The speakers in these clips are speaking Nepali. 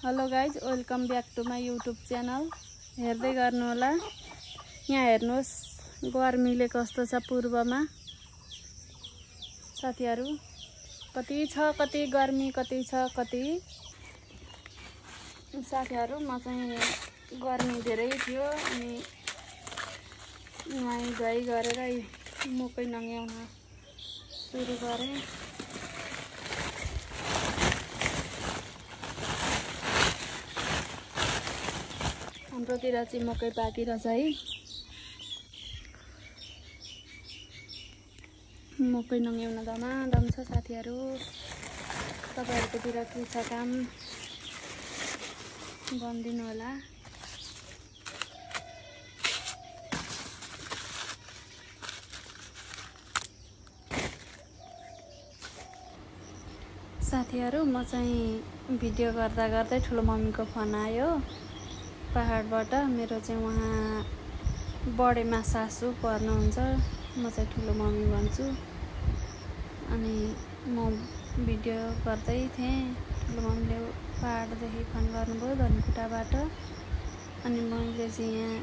Hello guys, welcome back to my YouTube channel. हेर्दै गर्नु होला। यहाँ हेर्नुहोस् गर्मीले कस्तो छ पूर्वमा साथीहरु। कति छ, कति गर्मी, कति छ, कति साथीहरु। म चाहिँ गर्मी धेरै थियो अनि नुहाई धुवाई गरेर मुखै नङ्ग्याउन सुरु गरे। हाम्रोतिर चाहिँ मकै पाकिरहेछ है। मकै नङ्ग्याउन दमादम छ साथीहरु। तपाईहरुकोतिर के छ काम भनिदिनु होला। साथीहरु, म चाहिँ भिडियो गर्दा गर्दै ठुलो मम्मीको फोन आयो पहाडबाट। मेरो चाहिँ उहाँ बडेमा सासू पर्नुहुन्छ, म चाहिँ ठुलो मम्मी भन्छु। अनि म भिडियो गर्दै थिएँ, ठुलो मम्मीले पहाडदेखि फोन गर्नुभयो धनकुटाबाट। अनि मैले चाहिँ यहाँ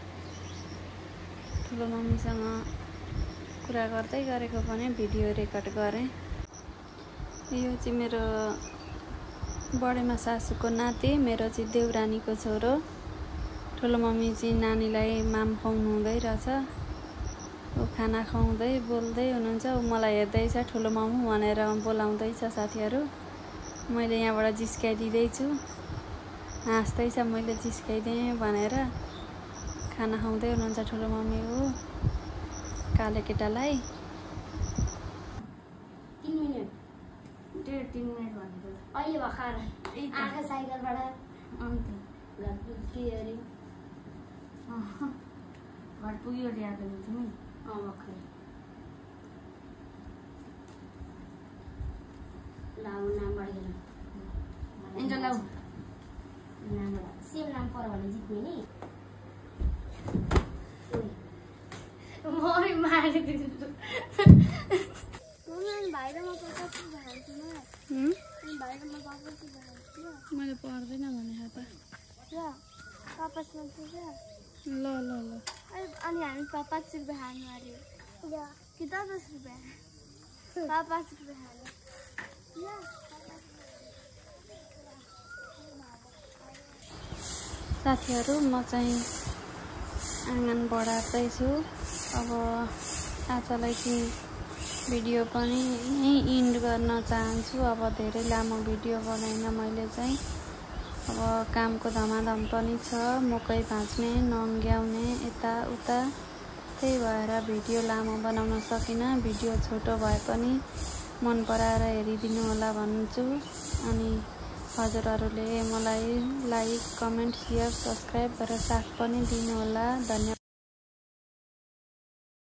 ठुलो मम्मीसँग कुरा गर्दै गरेको भने भिडियो रेकर्ड गरेँ। यो चाहिँ मेरो बडेमा सासूको नाति, मेरो चाहिँ देउरानीको छोरो। ठुलो मम्मी चाहिँ नानीलाई माम खुवाउनु हुँदै रहेछ। ऊ खाना खुवाउँदै बोल्दै हुनुहुन्छ। ऊ मलाई हेर्दैछ, ठुलो मम्मी भनेर बोलाउँदैछ साथीहरु। मैले यहाँबाट जिस्काइदिँदैछु, हाँस्दैछ मैले जिस्काइदिएँ भनेर। खाना खुवाउँदै हुनुहुन्छ ठुलो मम्मी। ऊ काले केटालाई 3 मिनेट भनेको अहिले भर्खर आँखा साइकलबाट अन्त घर पुग्यो अरे। घर पुग्यो अरे आएको तिमी? भर्खर लाउ नाम बढेर एन्जल लाउ नामबाट सेम नाम पर भने जित्ने नि। म मारिदिन्छु। मैले पढ्दैन भने त ल ल ल। अनि हामी 5 रुपियाँ हाल्नु अरे कि 10 रुपियाँ? 5 रुपियाँ हाल्नु। साथीहरु, म चाहिँ आँगन बढार्दैछु। अब आजलाई चाहिँ भिडियो पनि यहीँ इन्ड गर्न चाहन्छु। अब धेरै लामो भिडियो बनाइन मैले चाहिँ। अब कामको धमाधम पनि छ, मकै भाँच्ने, नङ्ग्याउने, यताउता। त्यही भएर भिडियो लामो बनाउन सकिनँ। भिडियो छोटो भए पनि मन पराएर हेरिदिनु होला भन्छु। अनि हजुरहरूले मलाई लाइक, कमेन्ट, सेयर, सब्सक्राइब गरेर साथ पनि दिनु होला। धन्यवाद।